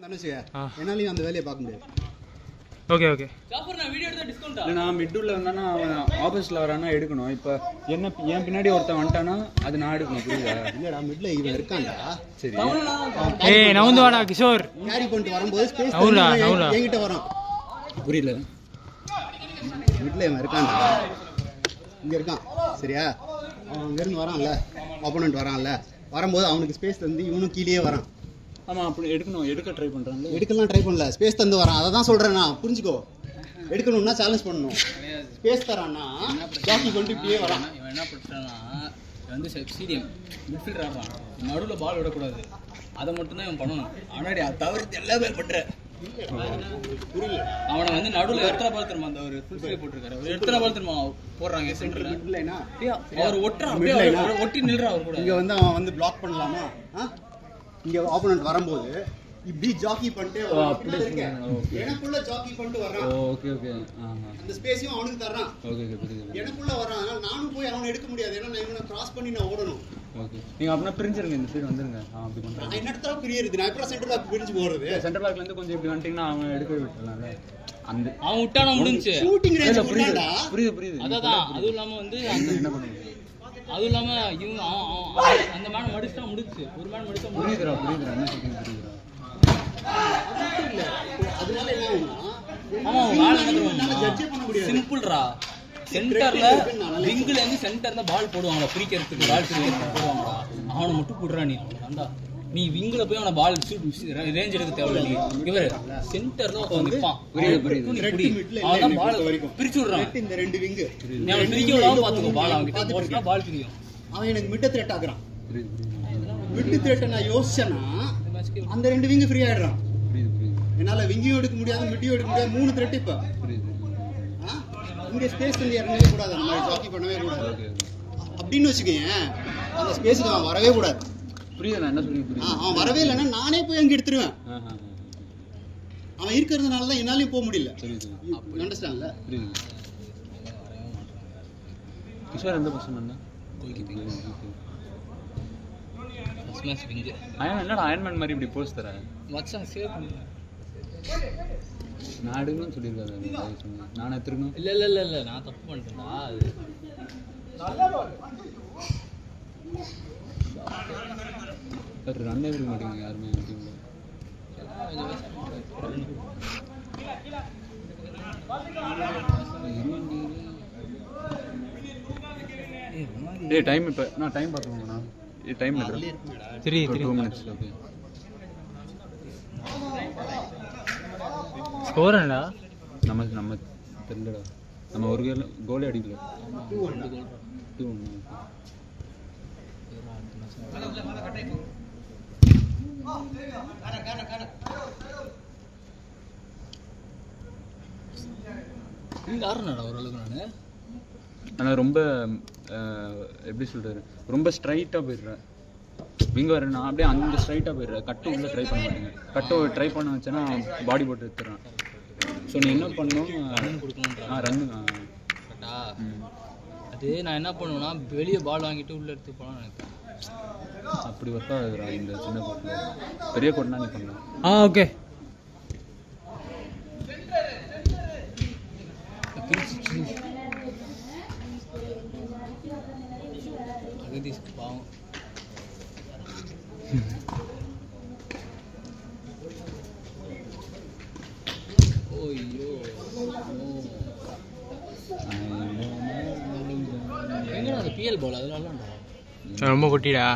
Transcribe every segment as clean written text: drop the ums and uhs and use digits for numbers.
என்னாலையும் அந்த வேலையை பார்க்க முடியாது. Okay okay. நான் மிட்டுள்ள வந்தானா அவன் ஆப்போசிட்ல வரானா எடுக்கணும். இப்போ என்ன என் பின்னாடி ஒருத்தன் வந்துட்டானா அது நான் எடுக்கணும். புரியுதா? இல்லடா மிட்ல இவன் இருக்கான்டா. சரி. ஏய் நவுந்து வாடா கிஷோர். கேரி பண்ணிட்டு வரும்போது ஸ்பேஸ் என்கிட்ட வரான். புரியல. மிட்ல இவன் இருக்கான்டா. இங்க இருக்கான். சரியா? அவன் அங்க இருந்து வரான்ல. ஆப்போனன்ட் வரான்ல. வரும்போது அவனுக்கு ஸ்பேஸ் தந்து இவனும் கீழே வரான். ஆமா அப்படி எடுக்க ட்ரை பண்றாங்க. எடுக்கலாம் ட்ரை பண்ணல. ஸ்பேஸ் தந்து வரான். அதை தான் சொல்றேன் நான். புரிஞ்சுக்கோ. எடுக்கணும்னா சேலஞ்ச் பண்ணணும். ஸ்பேஸ் தரான்னா ஜாக்கி கொண்டு இப்படியே வரான். இவன் என்ன பண்றான்னா வந்து சப்சிடியம் மிட்ஃபீல்டர் ஆடுறான். நடுவில் பால் விடக்கூடாது. அதை மட்டும்தான் இவன் பண்ணணும். ஆனால் அதை தவிர்த்து எல்லாமே பண்ற. அவனை வந்து நடுவில் எத்தனை பால் திரும்ப அந்த ஒரு ஃபுல் ஸ்லீவ் போட்டிருக்காரு. ஒரு எத்தனை பால் திரும்ப போடுறாங்க சென்டர்ல. அவர் ஒட்டுறான். ஒட்டி நில்றான் அவர் கூட. இங்க வந்து அவன் வந்து பிளாக் பண்ணலாமா? இங்க ஆப்போனன்ட் வரும்போது இப்படி ஜாக்கி பண்ணிட்டு எனக்குள்ள ஜாக்கி பண்ணிட்டு வர்றான். Okay okay. அந்த ஸ்பேஸையும் அவனுக்கு தர்றான். ஓகே ஓகே புரியுது. எனக்குள்ள வர்றான். நானும் போய் அவனை எடுக்க முடியாது. ஏன்னா நான் இவனை கிராஸ் பண்ணி நான் ஓடணும். ஓகே. நீங்க அப்படியே பிரிஞ்சிருங்க. இந்த சைடு வந்துருங்க. அப்படி பண்றேன். நான் என்ன இடத்துல பிரியறது? நான் எப்பறம் சென்டர் பேக் பிரிஞ்சு போறது? சென்டர் பேக்ல இருந்து கொஞ்சம் இப்படி வந்துட்டீங்கன்னா அவன் எடுக்க விட்டுறலாம்ல. அந்த அவன் விட்டானா முடிஞ்சு. ஷூட்டிங் ரேஞ்ச் புரியுதா? புரியுது. அதான் அதுவும் இல்லாம வந்து என்ன பண்ணுங்க. அதுவும் இல்லாம இவங்க அந்த மேன் மடிச்சா முடிச்சு. ஒரு மேன் மடிச்சா புரியுதுடா என்ன சொல்றீங்க புரியுதுடா. அதனால என்ன ஆகும்னா ஆமா என்னால ஜட்ஜ் பண்ண முடியாது. சிம்பிள்ரா. சென்டர்ல விங்ல இருந்து சென்டர்ல பால் போடுவாங்களா பிரிக்கிறதுக்கு பால் பிரிக்கிறதுக்கு போடுவாங்களா. அவனை மட்டும் போடுறா நீ. அவன்டா நீ விங்ல போய் அவனை பால் ரேஞ்ச் எடுக்க தேவையில்லை. நீ இவரு சென்டர்ல உட்கார்ந்து நிப்பான். புரியுது. அவன் பால் பிரிச்சு விடுறான். இந்த ரெண்டு விங் நீ அவன் பிரிக்க விடாம பாத்துக்கோ. பால் அவன்கிட்ட போட்டுனா பால் பிரியும். அவன் எனக்கு மிட்ட த்ரெட் ஆகுறான். மிட் த்ரெட் நான் யோசிச்சேன்னா அந்த ரெண்டு விங் ஃப்ரீ ஆயிடுறான். என்னால விங்கையும் எடுக்க முடியாது மிட்டையும் எடுக்க முடியாது. 3 த்ரெட் இப்ப இங்க ஸ்பேஸ் வந்து இறங்கவே கூடாது. அந்த மாதிரி ஜாக்கி பண்ணவே கூடாது அப்படின்னு வச்சுக்கேன். அந்த ஸ்பேஸுக்கு அவன் வரவே கூடாது. புரியுது நான் என்ன சொல்லி புரியுது. அவன் வரவே இல்லைன்னா நானே போய் அங்கே எடுத்துருவேன். அவன் இருக்கிறதுனால தான் என்னாலையும் போக முடியல. அண்டர்ஸ்டாண்ட்ல? புரியுது. கிஷோர் எந்த பர்சன் என்ன என்னடா அயன்மேன் மாதிரி இப்படி போஸ்ட் தர மச்சான் சேவ் பண்ணு. நான் எடுக்கணும்னு சொல்லியிருக்காரு. நான் எடுத்துருக்கணும். இல்ல நான் தப்பு பண்ணிட்டேன்டா. அது ரன் எடுக்க மாட்டேங்க யாருமே டீம்ல. டைம் இப்போ நான் டைம் பார்த்துக்கோங்கண்ணா. டைம் எடுக்கிறேன். 2 minutes. ஓகே. ஸ்கோர் என்னடா? நம்ம தெரியலடா. நம்ம ஒரு கோலே அடிக்கல. 2-1. ஆனால் ரொம்ப எப்படி சொல்றாரு ரொம்ப ஸ்ட்ரைட்டாக போயிடுறேன். விங்க வர நான் அப்படியே அந்த ஸ்ட்ரைட்டாக போயிடுறேன். கட்டு உள்ள ட்ரை பண்ண மாட்டேங்க. கட்டை ட்ரை பண்ண வச்சேன்னா பாடி போட்டு எடுத்துடுறேன். ஸோ நீ என்ன பண்ணணும்? ரன் கொடுக்கணும். ரன்னு கரெக்டா? அது நான் என்ன பண்ணுவேன்னா வெளியே பால் வாங்கிட்டு உள்ள எடுத்து போகலான்னு நினைப்பேன். அப்படி ஒர்க் ஆகுதுடா இந்த சின்ன கோட்டில். பெரிய கோட்னா நீ பண்ணலாம். ஓகே. அகதீஷ்க்கு பாவம். ஓய்யோ எங்கடா அந்த பிஎல் பால் அதனாலடா ரொம்ப கொட்டிடா.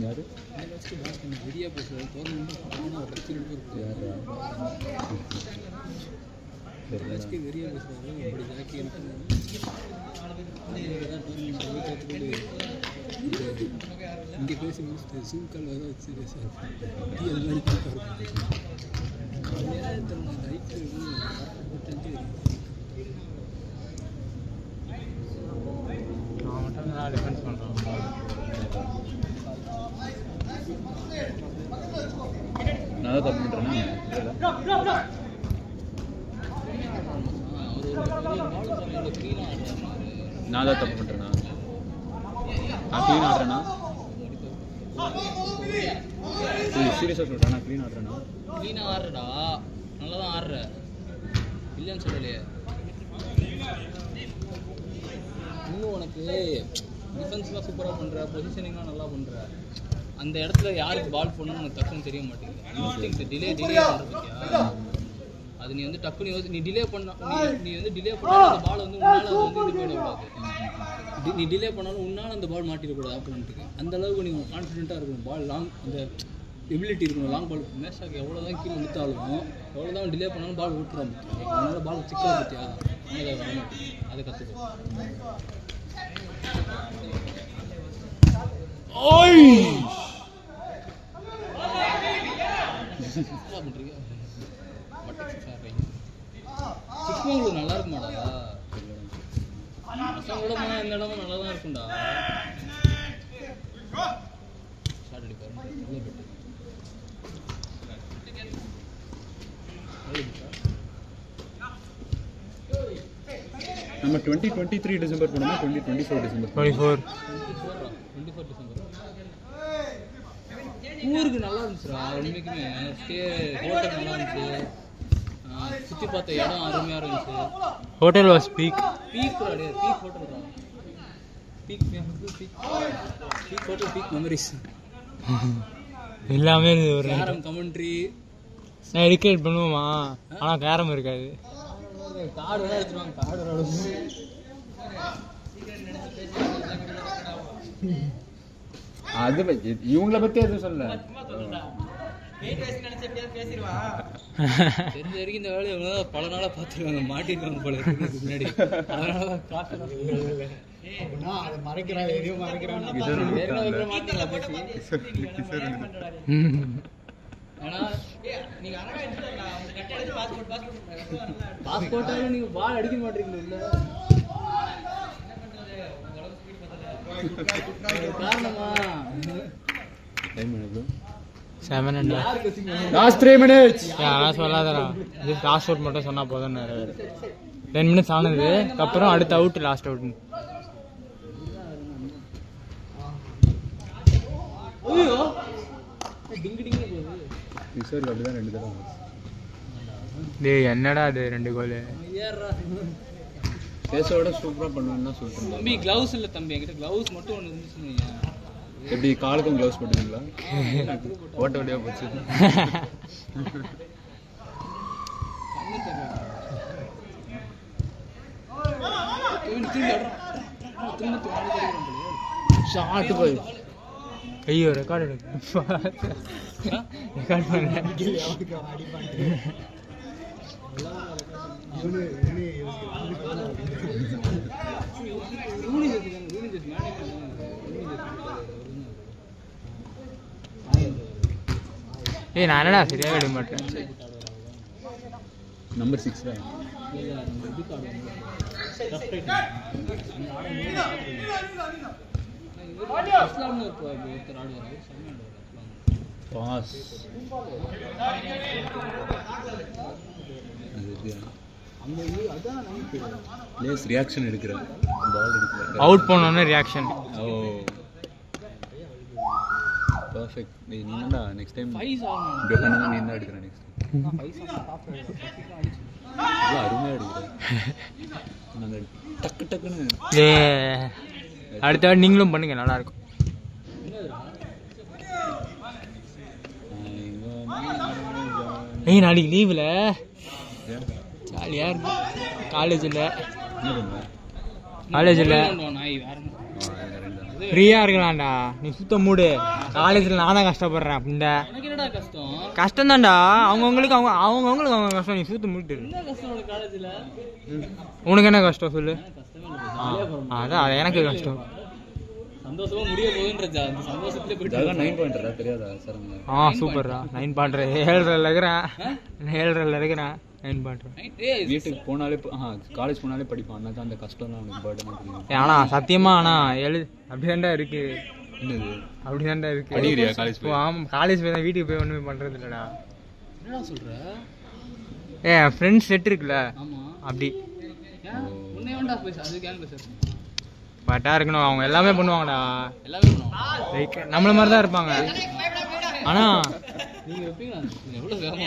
யாரு வீடியோ பேசுறது வெறியா பேசுறாரு. அப்படி ஜாக்கி இங்கே பேசி முடிச்சுட்டு சிம் கால் வர வச்சு பேசுறாரு. டிஃபென்ஸ் பண்ணுறான். நான் தப்பு பண்ணுறேன்னா நான் தான் தப்பு பண்ணுறேண்ணா. நான் க்ளீன் ஆடுறேண்ணா. சீரியஸாக சொல்கிறேன், நான் க்ளீன் ஆடுறேண்ணா. க்ளீனாக ஆடுறடா, நல்லா தான் ஆடுற, இல்லைன்னு சொல்லலையே. இன்னும் உனக்கு டிஃபென்ஸ்லாம் சூப்பராக பண்ணுற, பொசிஷனிங்லாம் நல்லா பண்ணுற. அந்த இடத்துல யாருக்கு பால் போடணும்னு உனக்கு டக்குன்னு தெரிய மாட்டேங்குது. டிலே பண்ணுறதுக்கியா அது நீ வந்து டக்குன்னு யோசி. நீ டிலே பண்ண நீ வந்து டிலே பண்ணாலும் அந்த பால் வந்து உன்னால் அது வந்து இது போயிடக்கூடாது. நீ டிலே பண்ணாலும் உன்னால் அந்த பால் மாட்டிடக்கூடாது ஆப்போனண்ட்டுக்கு. அந்த அளவுக்கு நீ கான்ஃபிடென்ட்டாக இருக்கணும். பால் லாங் அந்த எபிலிட்டி இருக்கணும். லாங் பால் மேட்சாக்கு எவ்வளோ தான் கீழே நிறுத்தாலும் எவ்வளோ தான் டிலே பண்ணாலும் பால் விட்டுறான். அதனால பால் சிக்கல பற்றியா அதை வர மாட்டேங்குது. அதை கற்றுக்கோ. பண்ணுறீங்க சிக்மங்களூர் நல்லா இருக்குமாடா? பசங்களோட போனால் எந்த இடமும் நல்லா தான் இருக்கும்டா. ஷார்ட் அடிப்பாரு நம்ம 2023 டிசம்பர் போனோமா 2024 டிசம்பர்? 24 டிசம்பர். ஊருக்கு நல்லா இருந்துச்சுடா. உண்மைக்குமே ஸ்டே ஹோட்டல் நல்லா இருந்துச்சு. சுற்றி பார்த்த இடம் அருமையாக இருந்துச்சு. ஹோட்டல் வாஸ் பீக் ஹோட்டல் தான். பீக் ஹோட்டல், பீக் மெமரிஸ் எல்லாமே ஒரு கேரம் கமெண்ட்ரி. நான் எடிக்கேட் பண்ணுவோமா? ஆனால் கேரம் இருக்காது. கார்டு வேணா எடுத்துருவாங்க. கார்டு விளாடுவோம். அது இவங்கள பற்றி எதுவும் சொல்ல. தெரிஞ்ச வரைக்கும் இந்த வேலையை பல நாளாக பார்த்துருக்காங்க. மாட்டிருக்காங்க போல முன்னாடி. அதனால காசு மறைக்கிறான், எதையும் மறைக்கிறான். மாட்டீங்களா பேசி? ஏன்னா நீங்க பாஸ்போர்ட்டாலும் நீங்க பால் அடிக்க மாட்டீங்களா? காரணமா 7 லாஸ்ட் 3 minutes. யாரும் சொல்லாதடா. இது லாஸ்ட் அவுட் மட்டும் சொன்னா போதும். 10 minutes ஆனது அப்புறம் அடுத்த அவுட் லாஸ்ட் அவுட். ஐயோ டிங்கு டிங்கு போகுது. கிஷோருக்கு அப்படிதான் 2 தடவை. டேய் என்னடா அது 2 கோல். ஏறா பேசோட சூப்பரா பண்ணுவேன்னு தான் சொல்றேன். தம்பி கிளவுஸ் இல்ல தம்பி, என்கிட்ட கிளவுஸ் மட்டும் ஒன்று இருந்துச்சுன்னு. எப்படி காலுக்கும் கிளவுஸ் போட்டுங்களா? ஓட்ட ஓட்டியா போச்சு. ஷாட் போய் ஐயோ ரெக்கார்ட் எடுக்கு. ரெக்கார்ட் பண்ணல. ஏய் நான் என்னடா சரியாக எடுக்க மாட்டேன். நம்பர் 6 தான். பாஸ் லேஸ் ரியாக்ஷன் எடுக்கிறேன். பால் எடுக்கிறேன். அவுட் போனோன்னே ரியாக்ஷன். ஓ பர்ஃபெக்ட். நீ என்னடா நெக்ஸ்ட் டைம் இப்படி பண்ணா நீ என்ன எடுக்கிற நெக்ஸ்ட் டைம்? அருமையாக எடுக்கிறேன். நாங்கள் டக்கு டக்குன்னு ஏ அடுத்த வாட்டி நீங்களும் பண்ணுங்க, நல்லா இருக்கும். ஏய் நாளைக்கு லீவில் ஜாலியாக இருக்கும். காலேஜில் ஃப்ரீயாக இருக்கலாம்டா. நீ சுத்த மூடு. காலேஜில் நான் தான் கஷ்டப்படுறேன். அப்படின்டா கஷ்டம் தான்டா. அவங்கவுங்களுக்கு அவங்க கஷ்டம். நீ சுத்த மூட்டு. உனக்கு என்ன கஷ்டம் சொல்லு? அதான் அது எனக்கு கஷ்டம். சந்தோஷமா முடிய போகுதுன்றதா அந்த சந்தோஷத்துல போயிட்டு 9 பாயிண்ட்ரா தெரியாதா சார்? சூப்பர்ரா 9 பாயிண்ட். 7 இருக்கிறேன் 9 பாயிண்ட். வீட்டுக்கு போனாலே காலேஜ் போனாலே படிப்பான். அண்ணா தான் அந்த கஷ்டம்லாம் அவனுக்கு பர்டன் தெரியும். ஆனா சத்தியமா ஆனா அப்படிதான்டா இருக்கு. என்னது அப்படிதான்டா இருக்கு. படிக்கிறியா காலேஜ் போய்? ஆமா காலேஜ் போய் தான் வீட்டுக்கு போய் ஒண்ணுமே பண்றது இல்லடா. என்னடா சொல்ற? ஃப்ரெண்ட்ஸ் செட் இருக்குல்ல ஆமா அப்படி. உன்னை வேண்டா பேச அது கேங் பேச பட்டா இருக்கணும், அவங்க எல்லாமே பண்ணுவாங்கடா. எல்லாமே பண்ணுவாங்க. லைக் நம்மள மாதிரி தான் இருப்பாங்க. ஆனா நீங்க வைப்பீங்களா? எவ்வளவு வேகமா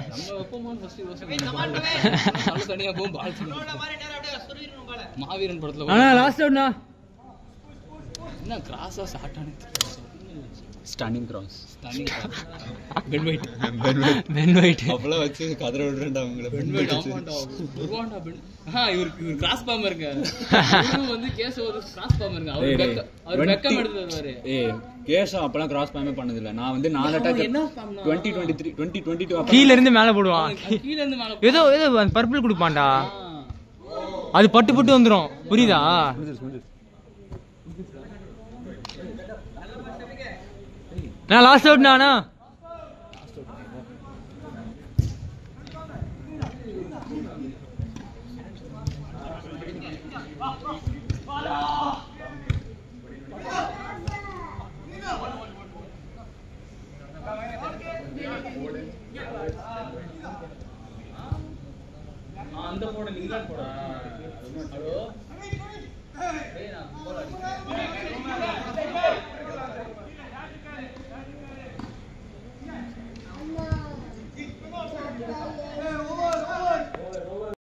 நம்ம வைப்போமான்னு ஃபர்ஸ்ட் யோசிச்சு தனியா போகும் பால் மாவீரன் படத்துல ஆனா லாஸ்ட் அவுட்னா என்ன கிராஸா ஷார்ட் ஆனது standing cross Ben White Ben White அப்பெல்லாம் வச்சு கதற விடுறேன்டா அவங்கள. பென் வைட் வருவான்டா பென். இவர் கிராஸ் பாம்பருங்க. வந்து கேஸ் ஒரு கிராஸ் பாம்பருங்க. அவர் பெக்கம் எடுத்து வருவாரு. கேஷா அப்பெல்லாம் கிராஸ் பாம்பே பண்ணது இல்ல. நான் வந்து 4 அட்டாக் 2023 2022 கீழ இருந்து மேல போடுவான். கீழ இருந்து மேல ஏதோ பர்பிள் குடுப்பான்டா. அது பட்டு பட்டு வந்துரும். புரியுதா? நான் லாஸ்ட் அவுட் நானா? அந்த போட இங்கிலாந்து போடா. ஹலோ ஏய் நான் போடா.